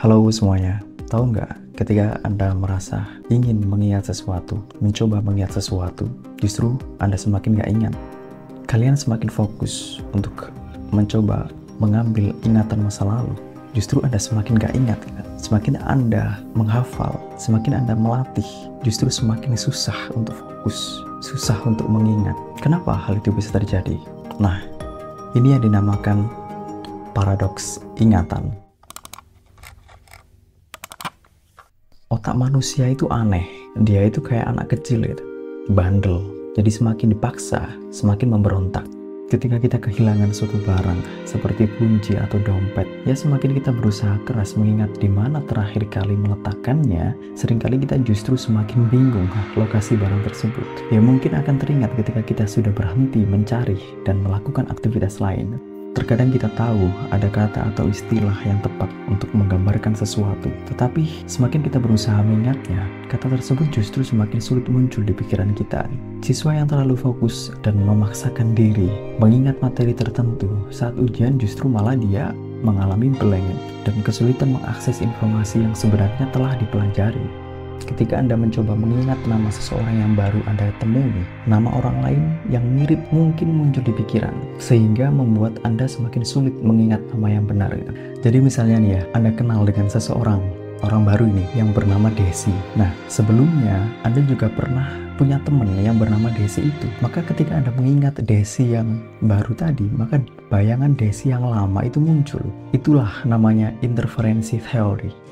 Halo semuanya, tahu nggak ketika Anda merasa ingin mengingat sesuatu, mencoba mengingat sesuatu, justru Anda semakin nggak ingat. Kalian semakin fokus untuk mencoba mengambil ingatan masa lalu, justru Anda semakin nggak ingat. Semakin Anda menghafal, semakin Anda melatih, justru semakin susah untuk fokus, susah untuk mengingat. Kenapa hal itu bisa terjadi? Nah, ini yang dinamakan paradoks ingatan. Otak manusia itu aneh, dia itu kayak anak kecil gitu, bandel. Jadi semakin dipaksa, semakin memberontak. Ketika kita kehilangan suatu barang, seperti kunci atau dompet, ya semakin kita berusaha keras mengingat di mana terakhir kali meletakkannya, seringkali kita justru semakin bingung lokasi barang tersebut. Ya mungkin akan teringat ketika kita sudah berhenti mencari dan melakukan aktivitas lain. Terkadang kita tahu ada kata atau istilah yang tepat untuk menggambarkan sesuatu, tetapi semakin kita berusaha mengingatnya, kata tersebut justru semakin sulit muncul di pikiran kita. Siswa yang terlalu fokus dan memaksakan diri mengingat materi tertentu saat ujian justru malah dia mengalami blank dan kesulitan mengakses informasi yang sebenarnya telah dipelajari. Ketika Anda mencoba mengingat nama seseorang yang baru Anda temui, nama orang lain yang mirip mungkin muncul di pikiran, sehingga membuat Anda semakin sulit mengingat nama yang benar. Jadi misalnya nih ya, Anda kenal dengan seseorang, orang baru ini yang bernama Desi. Nah, sebelumnya Anda juga pernah punya teman yang bernama Desi itu. Maka ketika Anda mengingat Desi yang baru tadi, maka bayangan Desi yang lama itu muncul. Itulah namanya interferensi teori.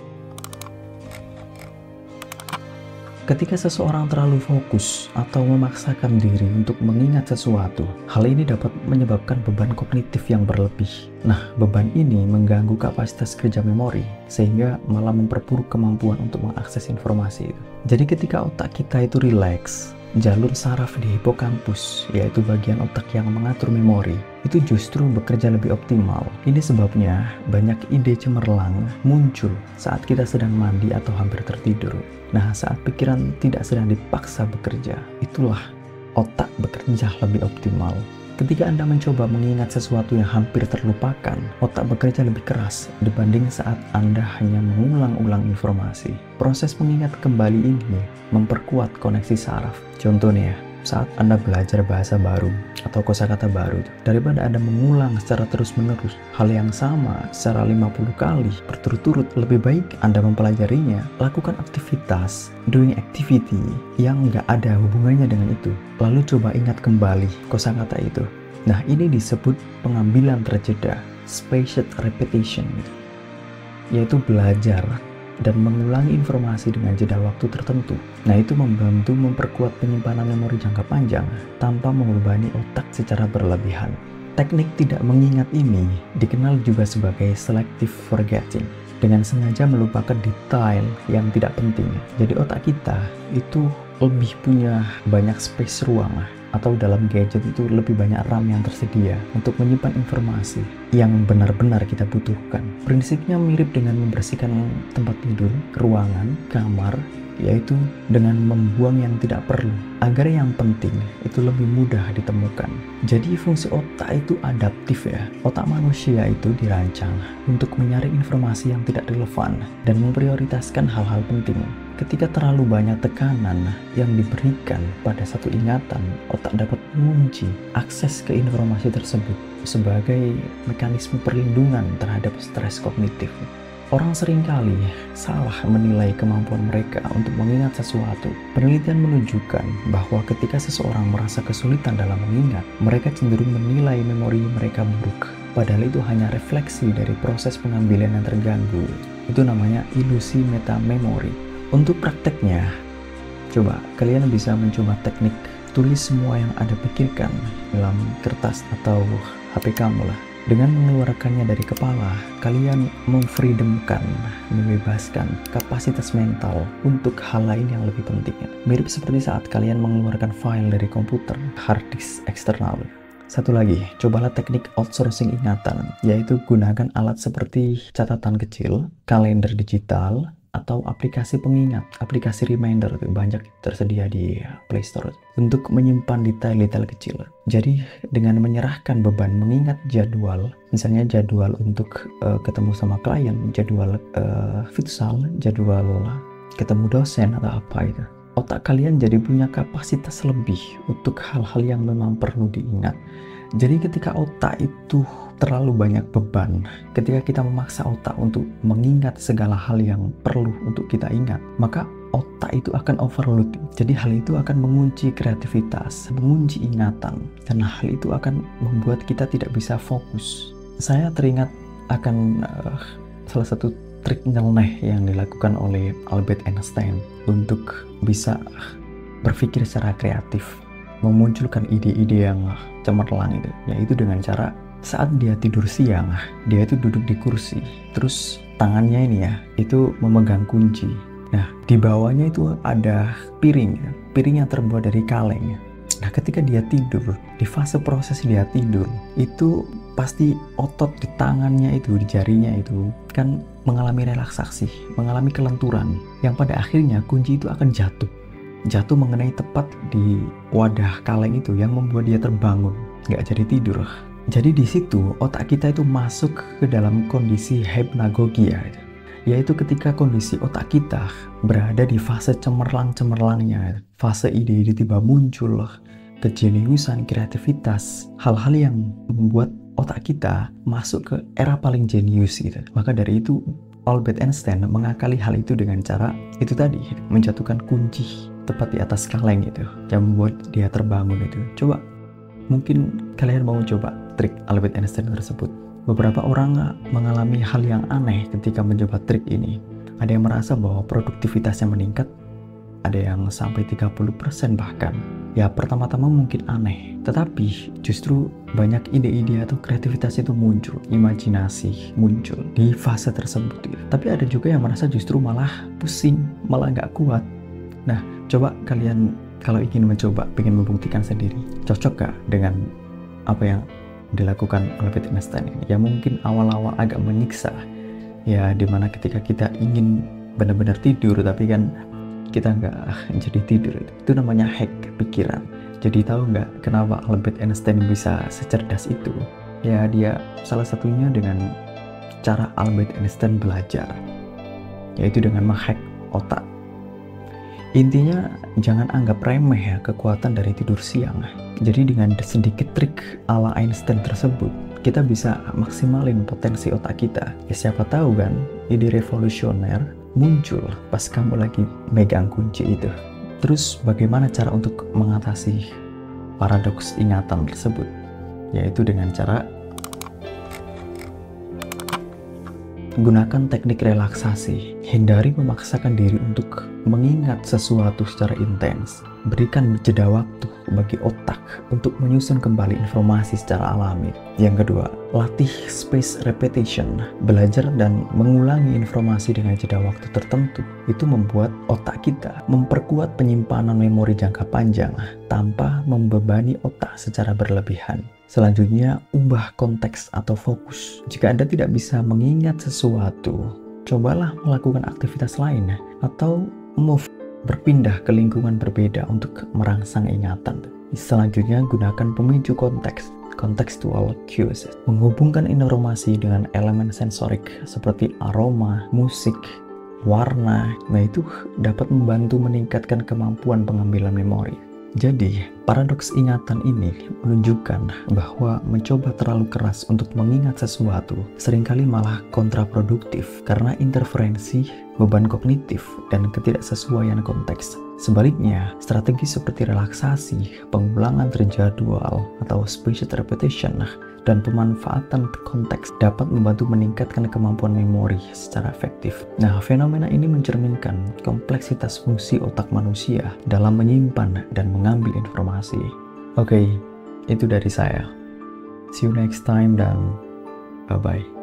Ketika seseorang terlalu fokus atau memaksakan diri untuk mengingat sesuatu, hal ini dapat menyebabkan beban kognitif yang berlebih. Nah, beban ini mengganggu kapasitas kerja memori, sehingga malah memperburuk kemampuan untuk mengakses informasi. Jadi ketika otak kita itu rileks, jalur saraf di hipokampus, yaitu bagian otak yang mengatur memori, itu justru bekerja lebih optimal. Ini sebabnya banyak ide cemerlang muncul saat kita sedang mandi atau hampir tertidur. Nah, saat pikiran tidak sedang dipaksa bekerja, itulah otak bekerja lebih optimal. Ketika Anda mencoba mengingat sesuatu yang hampir terlupakan, otak bekerja lebih keras dibanding saat Anda hanya mengulang-ulang informasi. Proses mengingat kembali ini memperkuat koneksi saraf. Contohnya, saat Anda belajar bahasa baru atau kosakata baru, daripada Anda mengulang secara terus-menerus hal yang sama secara 50 kali berturut-turut, lebih baik Anda mempelajarinya, lakukan aktivitas, doing activity yang nggak ada hubungannya dengan itu, lalu coba ingat kembali kosakata itu. Nah, ini disebut pengambilan terjeda, spaced repetition, yaitu belajar dan mengulangi informasi dengan jeda waktu tertentu. Nah, itu membantu memperkuat penyimpanan memori jangka panjang tanpa membebani otak secara berlebihan. Teknik tidak mengingat ini dikenal juga sebagai selective forgetting, dengan sengaja melupakan detail yang tidak penting. Jadi otak kita itu lebih punya banyak space ruang, atau dalam gadget itu lebih banyak RAM yang tersedia untuk menyimpan informasi yang benar-benar kita butuhkan. Prinsipnya mirip dengan membersihkan tempat tidur, ruangan, kamar, yaitu dengan membuang yang tidak perlu, agar yang penting itu lebih mudah ditemukan. Jadi fungsi otak itu adaptif ya. Otak manusia itu dirancang untuk menyaring informasi yang tidak relevan dan memprioritaskan hal-hal penting. Ketika terlalu banyak tekanan yang diberikan pada satu ingatan, otak dapat mengunci akses ke informasi tersebut sebagai mekanisme perlindungan terhadap stres kognitif. Orang seringkali salah menilai kemampuan mereka untuk mengingat sesuatu. Penelitian menunjukkan bahwa ketika seseorang merasa kesulitan dalam mengingat, mereka cenderung menilai memori mereka buruk. Padahal itu hanya refleksi dari proses pengambilan yang terganggu. Itu namanya ilusi metamemori. Untuk prakteknya, coba kalian bisa mencoba teknik tulis semua yang Anda pikirkan dalam kertas atau HP kamu lah. Dengan mengeluarkannya dari kepala, kalian memfreedomkan, membebaskan kapasitas mental untuk hal lain yang lebih penting. Mirip seperti saat kalian mengeluarkan file dari komputer, hard disk eksternal. Satu lagi, cobalah teknik outsourcing ingatan, yaitu gunakan alat seperti catatan kecil, kalender digital, atau aplikasi pengingat, aplikasi reminder banyak tersedia di Play Store untuk menyimpan detail-detail kecil. Jadi dengan menyerahkan beban mengingat jadwal, misalnya jadwal untuk ketemu sama klien, jadwal futsal, jadwal ketemu dosen atau apa itu, otak kalian jadi punya kapasitas lebih untuk hal-hal yang memang perlu diingat. Jadi ketika otak itu terlalu banyak beban, ketika kita memaksa otak untuk mengingat segala hal yang perlu untuk kita ingat, maka otak itu akan overload. Jadi hal itu akan mengunci kreativitas, mengunci ingatan, dan hal itu akan membuat kita tidak bisa fokus. Saya teringat akan salah satu trik nyeleneh yang dilakukan oleh Albert Einstein untuk bisa berpikir secara kreatif, memunculkan ide-ide yang cemerlang itu, yaitu dengan cara saat dia tidur siang, dia itu duduk di kursi, terus tangannya ini ya, itu memegang kunci. Nah, di bawahnya itu ada piring yang terbuat dari kaleng. Nah, ketika dia tidur, di fase proses dia tidur, itu pasti otot di tangannya itu, di jarinya itu, kan mengalami relaksasi, mengalami kelenturan, yang pada akhirnya kunci itu akan jatuh mengenai tepat di wadah kaleng itu, yang membuat dia terbangun, nggak jadi tidur. Jadi di situ otak kita itu masuk ke dalam kondisi hypnagogia, yaitu ketika kondisi otak kita berada di fase cemerlang-cemerlangnya, fase ide-ide tiba muncul, kejeniusan, kreativitas, hal-hal yang membuat otak kita masuk ke era paling jenius gitu. Maka dari itu Albert Einstein mengakali hal itu dengan cara itu tadi, menjatuhkan kunci tepat di atas kaleng itu, yang membuat dia terbangun itu. Coba, mungkin kalian mau coba trik Albert Einstein tersebut. Beberapa orang mengalami hal yang aneh ketika mencoba trik ini. Ada yang merasa bahwa produktivitasnya meningkat, ada yang sampai 30% bahkan. Ya, pertama-tama mungkin aneh, tetapi justru banyak ide-ide atau kreativitas itu muncul, imajinasi muncul di fase tersebut. Tapi ada juga yang merasa justru malah pusing, malah nggak kuat. Nah, coba kalian kalau ingin mencoba, ingin membuktikan sendiri, cocok gak dengan apa yang dilakukan Albert Einstein ini? Ya mungkin awal-awal agak menyiksa, ya dimana ketika kita ingin benar-benar tidur tapi kan kita nggak jadi tidur. Itu namanya hack pikiran. Jadi tahu nggak kenapa Albert Einstein bisa secerdas itu? Ya dia salah satunya dengan cara Albert Einstein belajar, yaitu dengan menghack otak. Intinya jangan anggap remeh ya kekuatan dari tidur siang. Jadi dengan sedikit trik ala Einstein tersebut, kita bisa maksimalin potensi otak kita. Ya siapa tahu kan ide revolusioner muncul pas kamu lagi megang kunci itu. Terus bagaimana cara untuk mengatasi paradoks ingatan tersebut? Yaitu dengan cara gunakan teknik relaksasi. Hindari memaksakan diri untuk mengingat sesuatu secara intens. Berikan jeda waktu bagi otak untuk menyusun kembali informasi secara alami. Yang kedua, latih space repetition. Belajar dan mengulangi informasi dengan jeda waktu tertentu. Itu membuat otak kita memperkuat penyimpanan memori jangka panjang tanpa membebani otak secara berlebihan. Selanjutnya, ubah konteks atau fokus. Jika Anda tidak bisa mengingat sesuatu, cobalah melakukan aktivitas lain atau berpindah ke lingkungan berbeda untuk merangsang ingatan. Selanjutnya, gunakan pemicu konteks, contextual cues. Menghubungkan informasi dengan elemen sensorik seperti aroma, musik, warna. Nah, itu dapat membantu meningkatkan kemampuan pengambilan memori. Jadi, paradoks ingatan ini menunjukkan bahwa mencoba terlalu keras untuk mengingat sesuatu seringkali malah kontraproduktif karena interferensi, beban kognitif, dan ketidaksesuaian konteks. Sebaliknya, strategi seperti relaksasi, pengulangan terjadwal, atau spaced repetition, dan pemanfaatan konteks dapat membantu meningkatkan kemampuan memori secara efektif. Nah, fenomena ini mencerminkan kompleksitas fungsi otak manusia dalam menyimpan dan mengambil informasi. Oke, itu dari saya. See you next time dan bye-bye.